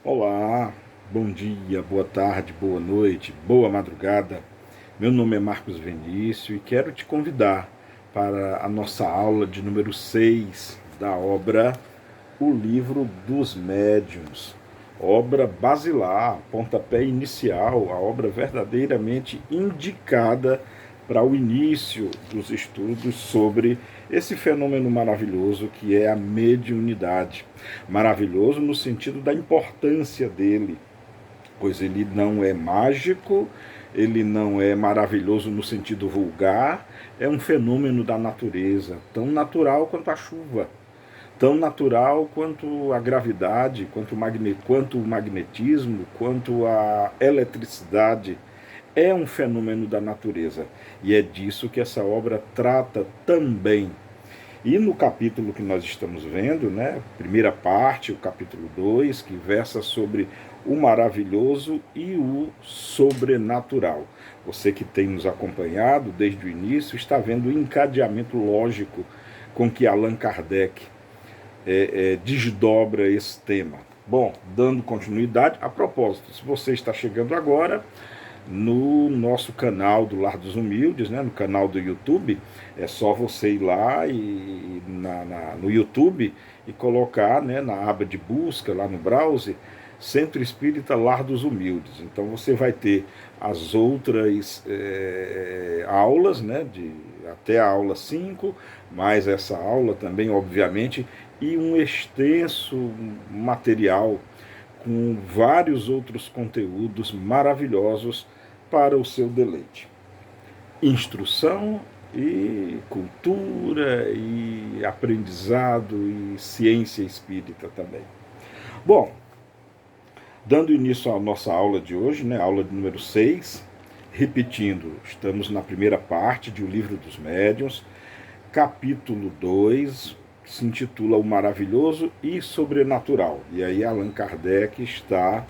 Olá, bom dia, boa tarde, boa noite, boa madrugada. Meu nome é Marcos Vinícius e quero te convidar para a nossa aula de número 6 da obra O Livro dos Médiuns. Obra basilar, pontapé inicial, a obra verdadeiramente indicada para o início dos estudos sobre esse fenômeno maravilhoso que é a mediunidade. Maravilhoso no sentido da importância dele, pois ele não é mágico, ele não é maravilhoso no sentido vulgar, é um fenômeno da natureza, tão natural quanto a chuva, tão natural quanto a gravidade, quanto o magnetismo, quanto a eletricidade. É um fenômeno da natureza. E é disso que essa obra trata também. E no capítulo que nós estamos vendo, né, primeira parte, o capítulo 2, que versa sobre o maravilhoso e o sobrenatural. Você que tem nos acompanhado desde o início está vendo o encadeamento lógico com que Allan Kardec desdobra esse tema. Bom, dando continuidade, a propósito, se você está chegando agora no nosso canal do Lar dos Humildes, né, no canal do YouTube, é só você ir lá no YouTube e colocar, né, na aba de busca, lá no browser, Centro Espírita Lar dos Humildes. Então você vai ter as outras aulas, né, até a aula 5, mais essa aula também, obviamente, e um extenso material com vários outros conteúdos maravilhosos para o seu deleite. Instrução e cultura e aprendizado e ciência espírita também. Bom, dando início à nossa aula de hoje, né, aula de número 6, repetindo, estamos na primeira parte de O Livro dos Médiuns, capítulo 2, que se intitula O Maravilhoso e Sobrenatural. E aí Allan Kardec está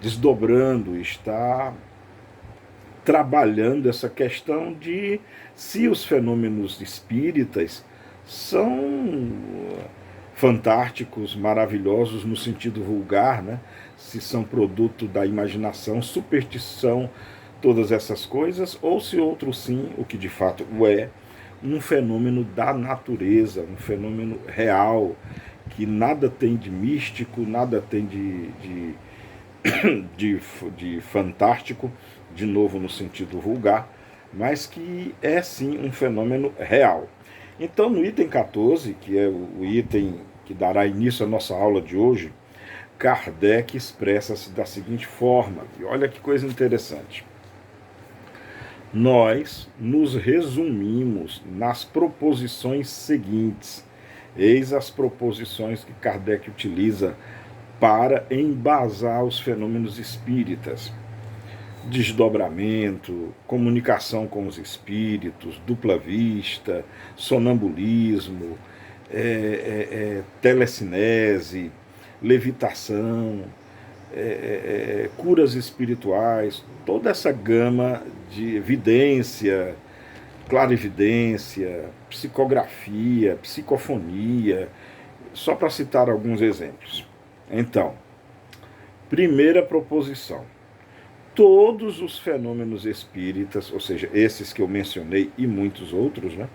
desdobrando, está trabalhando essa questão de se os fenômenos espíritas são fantásticos, maravilhosos no sentido vulgar, né? Se são produto da imaginação, superstição, todas essas coisas, ou se outro sim, o que de fato o é, um fenômeno da natureza, um fenômeno real, que nada tem de místico, nada tem de fantástico, de novo no sentido vulgar, mas que é sim um fenômeno real. Então, no item 14, que é o item que dará início à nossa aula de hoje, Kardec expressa-se da seguinte forma, e olha que coisa interessante. Nós nos resumimos nas proposições seguintes. Eis as proposições que Kardec utiliza para embasar os fenômenos espíritas: desdobramento, comunicação com os espíritos, dupla vista, sonambulismo, telecinese, levitação, curas espirituais, toda essa gama de evidência, clarividência, psicografia, psicofonia, só para citar alguns exemplos. Então, primeira proposição: todos os fenômenos espíritas, ou seja, esses que eu mencionei e muitos outros, né,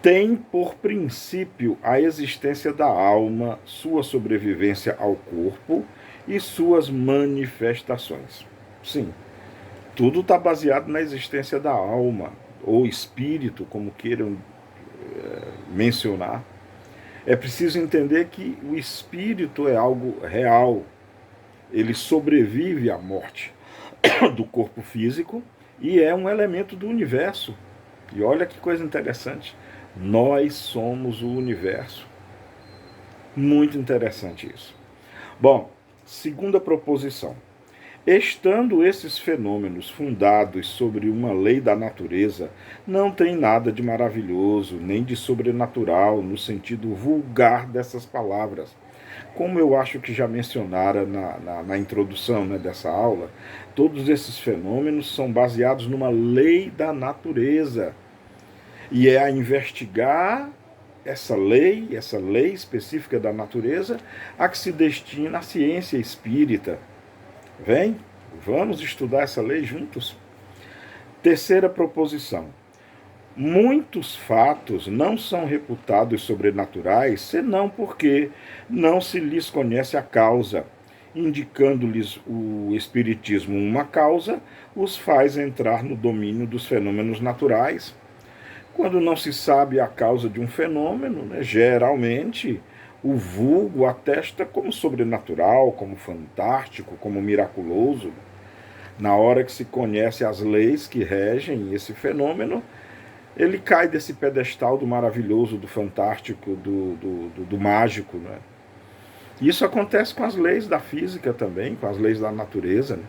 têm por princípio a existência da alma, sua sobrevivência ao corpo e suas manifestações. Sim, tudo está baseado na existência da alma, ou espírito, como queiram mencionar. É preciso entender que o espírito é algo real, ele sobrevive à morte do corpo físico e é um elemento do universo. E olha que coisa interessante, nós somos o universo. Muito interessante isso. Bom, segunda proposição: estando esses fenômenos fundados sobre uma lei da natureza, não tem nada de maravilhoso nem de sobrenatural no sentido vulgar dessas palavras. Como eu acho que já mencionara na introdução, né, dessa aula, todos esses fenômenos são baseados numa lei da natureza. E é a investigar essa lei específica da natureza, a que se destina a ciência espírita. Vem, vamos estudar essa lei juntos? Terceira proposição. Muitos fatos não são reputados sobrenaturais, senão porque não se lhes conhece a causa. Indicando-lhes o Espiritismo uma causa, os faz entrar no domínio dos fenômenos naturais. Quando não se sabe a causa de um fenômeno, né, geralmente o vulgo atesta como sobrenatural, como fantástico, como miraculoso. Na hora que se conhece as leis que regem esse fenômeno, ele cai desse pedestal do maravilhoso, do fantástico, do mágico. Né? Isso acontece com as leis da física também, com as leis da natureza. Né?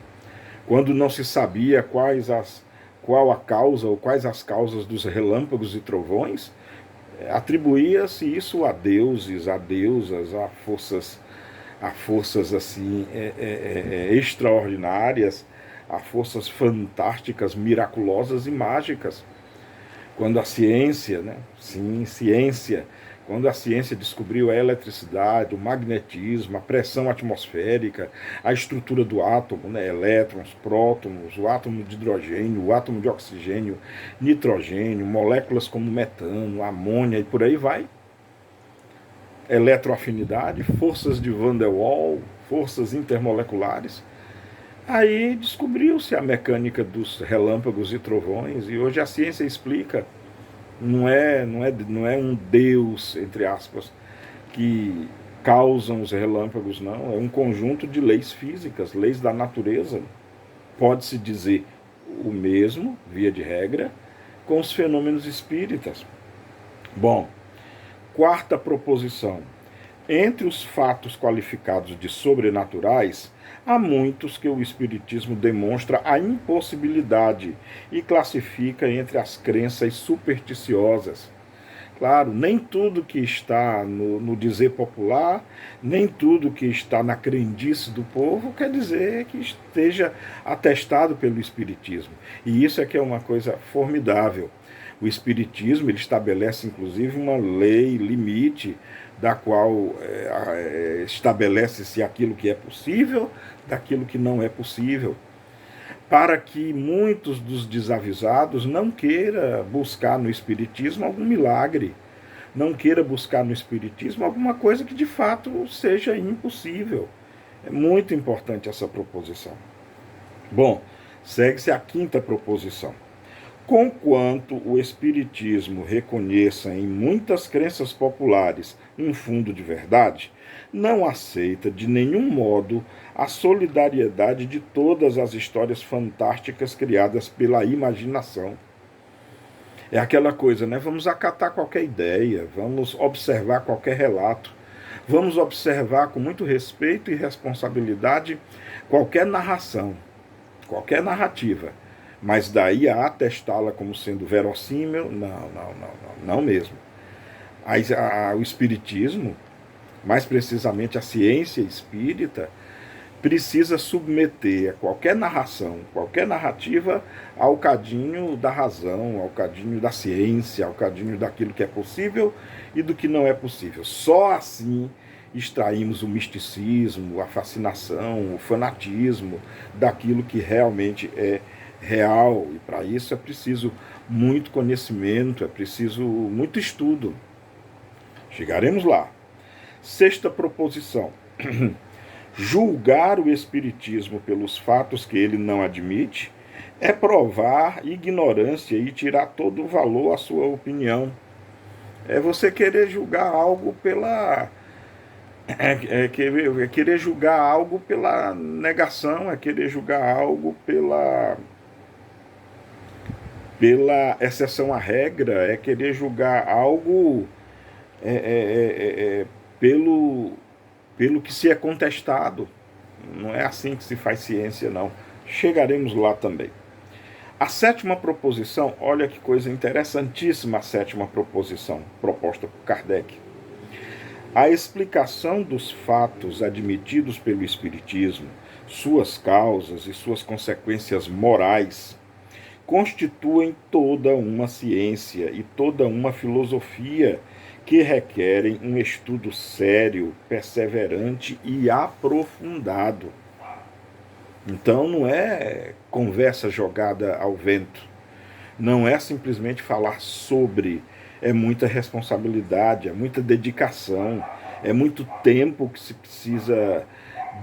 Quando não se sabia qual a causa ou quais as causas dos relâmpagos e trovões, atribuía-se isso a deuses, a deusas, a forças assim extraordinárias, a forças fantásticas, miraculosas e mágicas. Quando a ciência, né? Sim, ciência, quando a ciência descobriu a eletricidade, o magnetismo, a pressão atmosférica, a estrutura do átomo, né? Elétrons, prótons, o átomo de hidrogênio, o átomo de oxigênio, nitrogênio, moléculas como metano, amônia e por aí vai. Eletroafinidade, forças de Van der Waals, forças intermoleculares. Aí descobriu-se a mecânica dos relâmpagos e trovões, e hoje a ciência explica. Não é um Deus, entre aspas, que causam os relâmpagos, não. É um conjunto de leis físicas, leis da natureza. Pode-se dizer o mesmo, via de regra, com os fenômenos espíritas. Bom, quarta proposição. Entre os fatos qualificados de sobrenaturais, há muitos que o Espiritismo demonstra a impossibilidade e classifica entre as crenças supersticiosas. Claro, nem tudo que está no dizer popular, nem tudo que está na crendice do povo quer dizer que esteja atestado pelo Espiritismo. E isso é que é uma coisa formidável. O Espiritismo ele estabelece, inclusive, uma lei limite da qual estabelece-se aquilo que é possível, daquilo que não é possível, para que muitos dos desavisados não queiram buscar no Espiritismo algum milagre, não queira buscar no Espiritismo alguma coisa que de fato seja impossível. É muito importante essa proposição. Bom, segue-se a quinta proposição. Conquanto o Espiritismo reconheça em muitas crenças populares um fundo de verdade, não aceita de nenhum modo a solidariedade de todas as histórias fantásticas criadas pela imaginação. É aquela coisa, né? Vamos acatar qualquer ideia, vamos observar qualquer relato, vamos observar com muito respeito e responsabilidade qualquer narração, qualquer narrativa. Mas daí a atestá-la como sendo verossímil, não mesmo. O Espiritismo, mais precisamente a ciência espírita, precisa submeter qualquer narração, qualquer narrativa ao cadinho da razão, ao cadinho da ciência, ao cadinho daquilo que é possível e do que não é possível. Só assim extraímos o misticismo, a fascinação, o fanatismo daquilo que realmente é real, e para isso é preciso muito conhecimento, é preciso muito estudo. Chegaremos lá. Sexta proposição. Julgar o Espiritismo pelos fatos que ele não admite é provar ignorância e tirar todo o valor à sua opinião. É você querer julgar algo pela... querer julgar algo pela negação, é querer julgar algo pela exceção à regra, é querer julgar algo pelo que se é contestado. Não é assim que se faz ciência, não. Chegaremos lá também. A sétima proposição, olha que coisa interessantíssima a sétima proposição proposta por Kardec. A explicação dos fatos admitidos pelo Espiritismo, suas causas e suas consequências morais, constituem toda uma ciência e toda uma filosofia que requerem um estudo sério, perseverante e aprofundado. Então não é conversa jogada ao vento, não é simplesmente falar sobre, é muita responsabilidade, é muita dedicação, é muito tempo que se precisa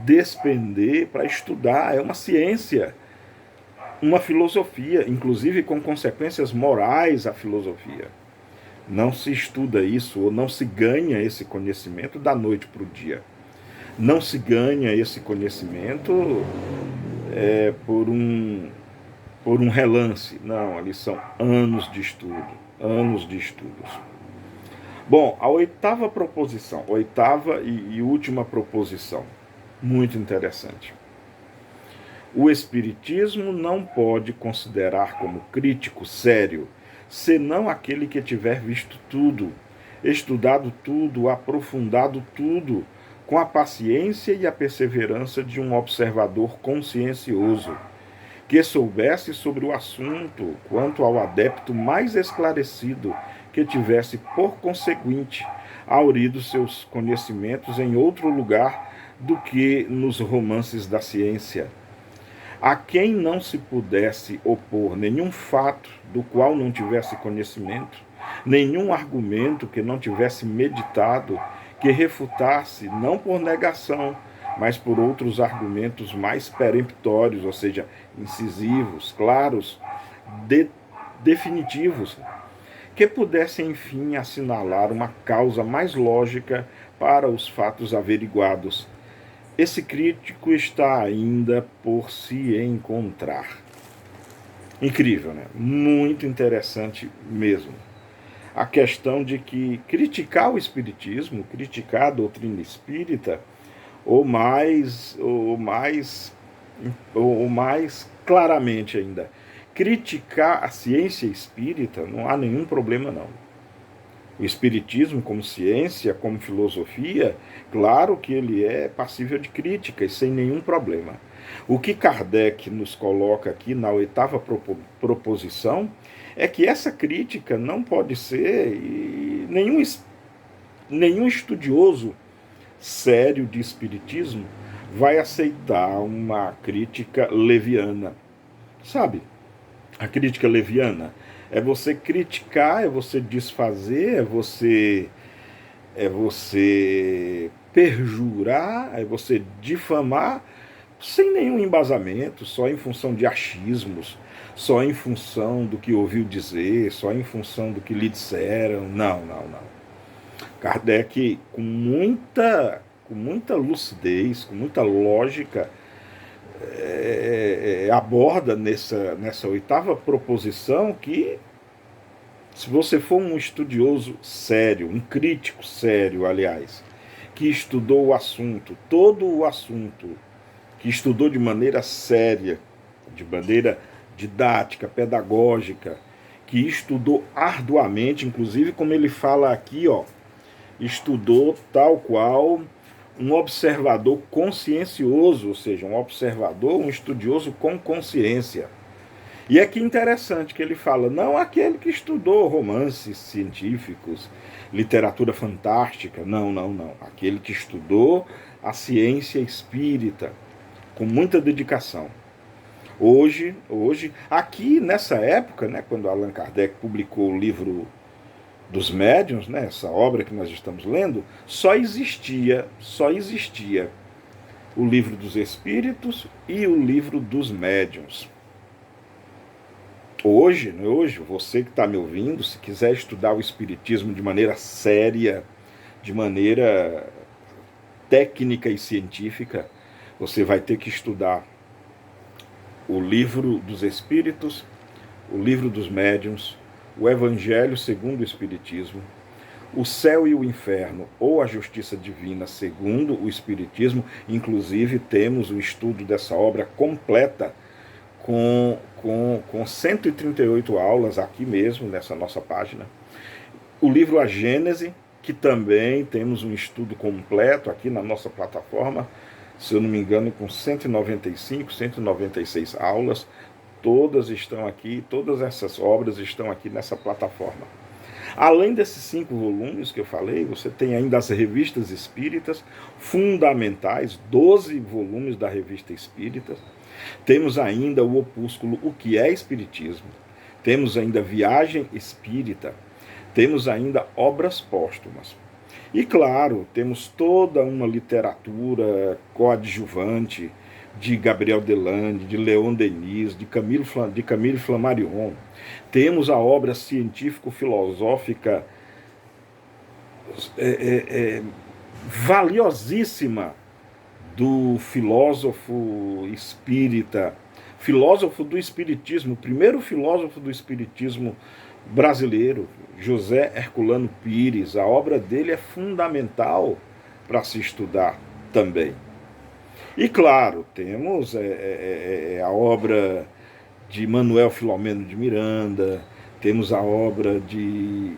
despender para estudar, é uma ciência, uma filosofia, inclusive com consequências morais à filosofia. Não se estuda isso ou não se ganha esse conhecimento da noite para o dia. Não se ganha esse conhecimento por um relance. Não, ali são anos de estudo, anos de estudos. Bom, a oitava proposição, oitava e última proposição, muito interessante. O Espiritismo não pode considerar como crítico sério, senão aquele que tiver visto tudo, estudado tudo, aprofundado tudo, com a paciência e a perseverança de um observador consciencioso, que soubesse sobre o assunto quanto ao adepto mais esclarecido, que tivesse, por conseguinte, aurido seus conhecimentos em outro lugar do que nos romances da ciência. A quem não se pudesse opor nenhum fato do qual não tivesse conhecimento, nenhum argumento que não tivesse meditado, que refutasse, não por negação, mas por outros argumentos mais peremptórios, ou seja, incisivos, claros, definitivos, que pudessem, enfim, assinalar uma causa mais lógica para os fatos averiguados. Esse crítico está ainda por se encontrar. Incrível, né? Muito interessante mesmo. A questão de que criticar o Espiritismo, criticar a doutrina espírita, ou mais claramente ainda, criticar a ciência espírita, não há nenhum problema não. O Espiritismo como ciência, como filosofia, claro que ele é passível de crítica e sem nenhum problema. O que Kardec nos coloca aqui na oitava proposição é que essa crítica não pode ser, e nenhum estudioso sério de espiritismo vai aceitar uma crítica leviana. Sabe? A crítica leviana é você criticar, é você desfazer, é você perjurar, é você difamar sem nenhum embasamento, só em função de achismos, só em função do que ouviu dizer, só em função do que lhe disseram. Não, não, não. Kardec, com muita lucidez, com muita lógica, aborda nessa oitava proposição que, se você for um estudioso sério, um crítico sério, aliás, que estudou o assunto, todo o assunto, que estudou de maneira séria, de maneira didática, pedagógica, que estudou arduamente, inclusive como ele fala aqui, estudou tal qual um observador consciencioso, ou seja, um observador, um estudioso com consciência. E é que interessante que ele fala, não aquele que estudou romances científicos, literatura fantástica, não, não, não. Aquele que estudou a ciência espírita, com muita dedicação. Hoje, aqui nessa época, né, quando Allan Kardec publicou o livro dos médiuns, né, essa obra que nós estamos lendo, só existia o livro dos espíritos e o livro dos médiuns. Hoje, você que está me ouvindo, se quiser estudar o espiritismo de maneira séria, de maneira técnica e científica, você vai ter que estudar o livro dos espíritos, o livro dos médiuns, o Evangelho segundo o Espiritismo, o Céu e o Inferno, ou a Justiça Divina segundo o Espiritismo. Inclusive temos o estudo dessa obra completa com 138 aulas aqui mesmo, nessa nossa página. O livro A Gênese, que também temos um estudo completo aqui na nossa plataforma, se eu não me engano, com 195, 196 aulas, Todas estão aqui, todas essas obras estão aqui nessa plataforma. Além desses 5 volumes que eu falei, você tem ainda as revistas espíritas fundamentais, 12 volumes da revista Espíritas. Temos ainda o opúsculo O que é Espiritismo. Temos ainda Viagem Espírita. Temos ainda obras póstumas. E claro, temos toda uma literatura coadjuvante de Gabriel Delande, de Leon Denis, de Camille Flammarion. Temos a obra científico-filosófica valiosíssima do filósofo espírita, filósofo do espiritismo, o primeiro filósofo do espiritismo brasileiro, José Herculano Pires. A obra dele é fundamental para se estudar também. E claro, temos a obra de Manuel Filomeno de Miranda, temos a obra de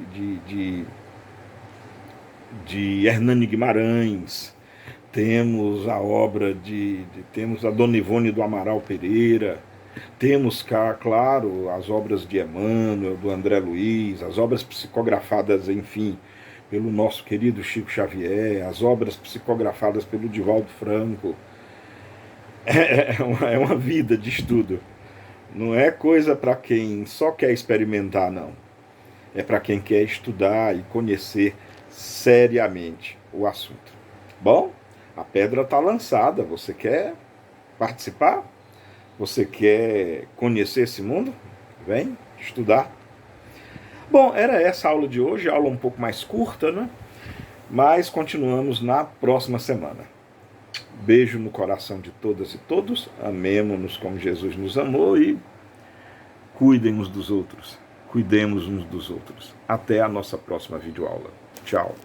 Hernani Guimarães, temos a obra temos a Dona Ivone do Amaral Pereira, temos cá, claro, as obras de Emmanuel, do André Luiz, as obras psicografadas, enfim, pelo nosso querido Chico Xavier, as obras psicografadas pelo Divaldo Franco. É uma vida de estudo. Não é coisa para quem só quer experimentar, não. É para quem quer estudar e conhecer seriamente o assunto. Bom, a pedra está lançada. Você quer participar? Você quer conhecer esse mundo? Vem estudar. Bom, era essa a aula de hoje, aula um pouco mais curta, né? Mas continuamos na próxima semana. Beijo no coração de todas e todos. Amemo-nos como Jesus nos amou e cuidem uns dos outros. Cuidemos uns dos outros. Até a nossa próxima videoaula. Tchau.